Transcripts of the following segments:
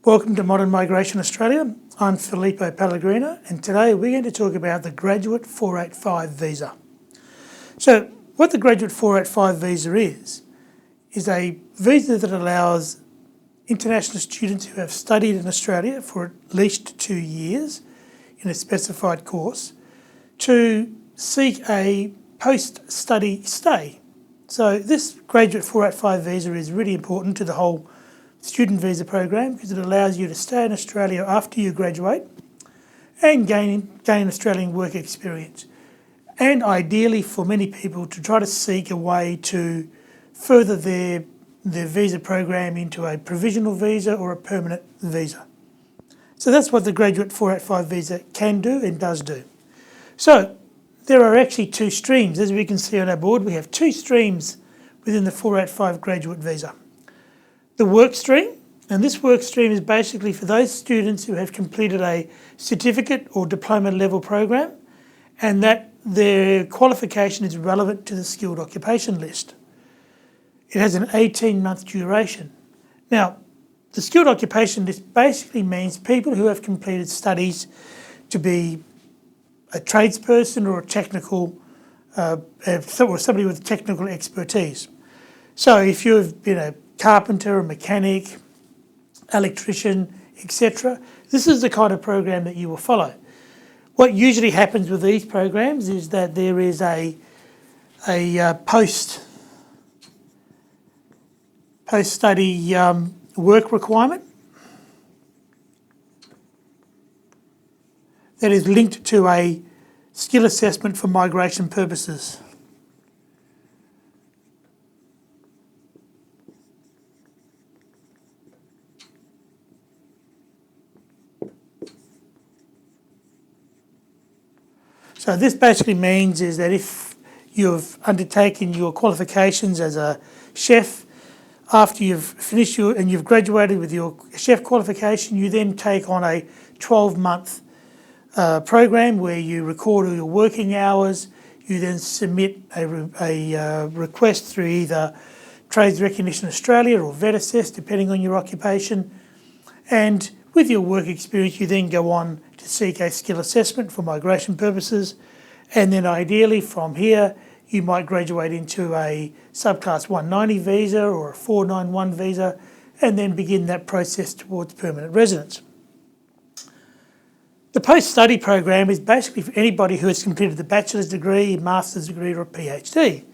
Welcome to Modern Migration Australia. I'm Filippo Pellegrino, and today we're going to talk about the Graduate 485 visa. So what the Graduate 485 visa is a visa that allows international students who have studied in Australia for at least 2 years in a specified course to seek a post-study stay. So this Graduate 485 visa is really important to the whole student visa program because it allows you to stay in Australia after you graduate and gain Australian work experience. And ideally for many people to try to seek a way to further their visa program into a provisional visa or a permanent visa. So that's what the Graduate 485 visa can do and does do. So there are actually two streams. As we can see on our board, we have two streams within the 485 graduate visa. The work stream, and this work stream is basically for those students who have completed a certificate or diploma level program and that their qualification is relevant to the skilled occupation list. It has an 18-month duration. Now, the skilled occupation list basically means people who have completed studies to be a tradesperson or a technical, or somebody with technical expertise. So if you've been a carpenter, a mechanic, electrician, etc., this is the kind of program that you will follow. What usually happens with these programs is that there is a post-study work requirement that is linked to a skill assessment for migration purposes. So this basically means is that if you've undertaken your qualifications as a chef, after you've finished and you've graduated with your chef qualification, you then take on a 12-month program where you record all your working hours. You then submit a request through either Trades Recognition Australia or Vet Assess, depending on your occupation. And with your work experience, you then go on to seek a skill assessment for migration purposes. And then ideally from here, you might graduate into a Subclass 190 visa or a 491 visa, and then begin that process towards permanent residence. The post-study program is basically for anybody who has completed a bachelor's degree, master's degree or a PhD.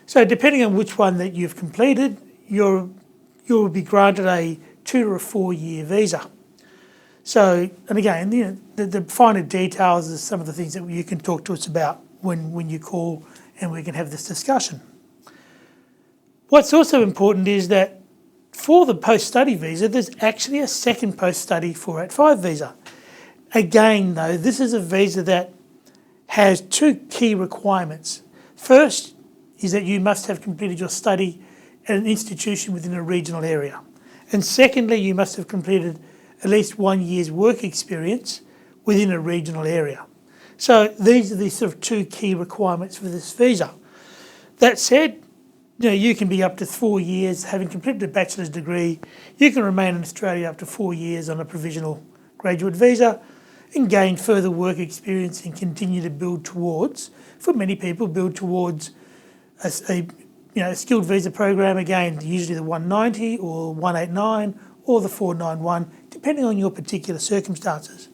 So depending on which one that you've completed, you'll be granted a 2 or 4 year visa. So, and again, the finer details are some of the things that you can talk to us about when you call and we can have this discussion. What's also important is that for the post-study visa, there's actually a second post-study 485 visa. Again, though, this is a visa that has two key requirements. First is that you must have completed your study at an institution within a regional area. And secondly, you must have completed at least 1 year's work experience within a regional area. So these are the sort of two key requirements for this visa. That said, you can be up to 4 years, having completed a bachelor's degree, you can remain in Australia up to 4 years on a provisional graduate visa and gain further work experience and continue to build towards, for many people, build towards a skilled visa program, again, usually the 190 or 189 or the 491, depending on your particular circumstances.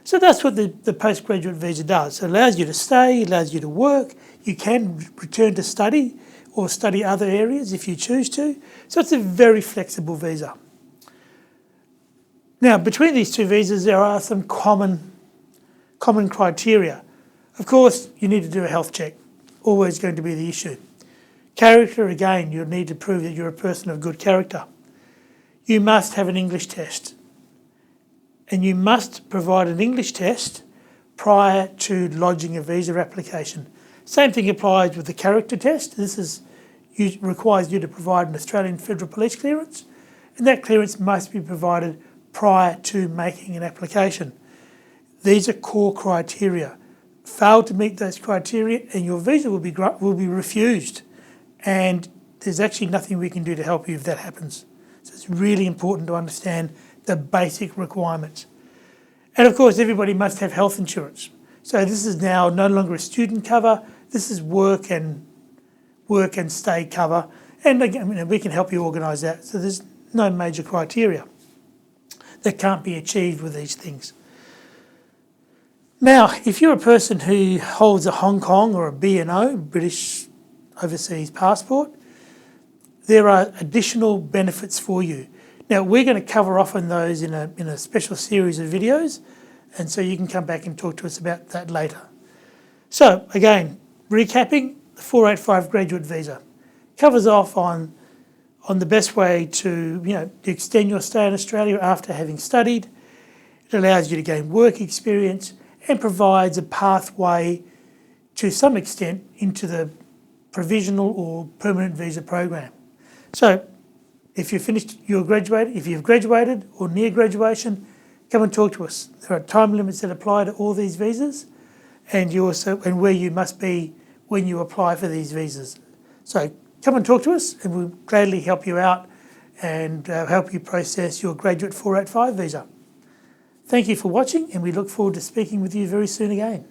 So that's what the postgraduate visa does. It allows you to stay, it allows you to work, you can return to study or study other areas if you choose to. So it's a very flexible visa. Now, between these two visas, there are some common criteria. Of course, you need to do a health check, always going to be the issue. Character, again, you'll need to prove that you're a person of good character. You must have an English test. And you must provide an English test prior to lodging a visa application. Same thing applies with the character test. This requires you to provide an Australian Federal Police clearance, and that clearance must be provided prior to making an application. These are core criteria. Fail to meet those criteria and your visa will be refused, and there's actually nothing we can do to help you if that happens. So it's really important to understand the basic requirements. And of course, everybody must have health insurance. So this is now no longer a student cover. This is work and stay cover. And again, we can help you organise that. So there's no major criteria that can't be achieved with these things. Now, if you're a person who holds a Hong Kong or a B&O, British Overseas Passport, there are additional benefits for you. Now, we're going to cover off on those in a special series of videos, and so you can come back and talk to us about that later. So, again, recapping, the 485 graduate visa covers off on the best way to extend your stay in Australia after having studied. It allows you to gain work experience and provides a pathway to some extent into the provisional or permanent visa program. So if you've graduated or near graduation, come and talk to us. There are time limits that apply to all these visas, and where you must be when you apply for these visas. So come and talk to us, and we'll gladly help you out and help you process your graduate 485 visa. Thank you for watching, and we look forward to speaking with you very soon again.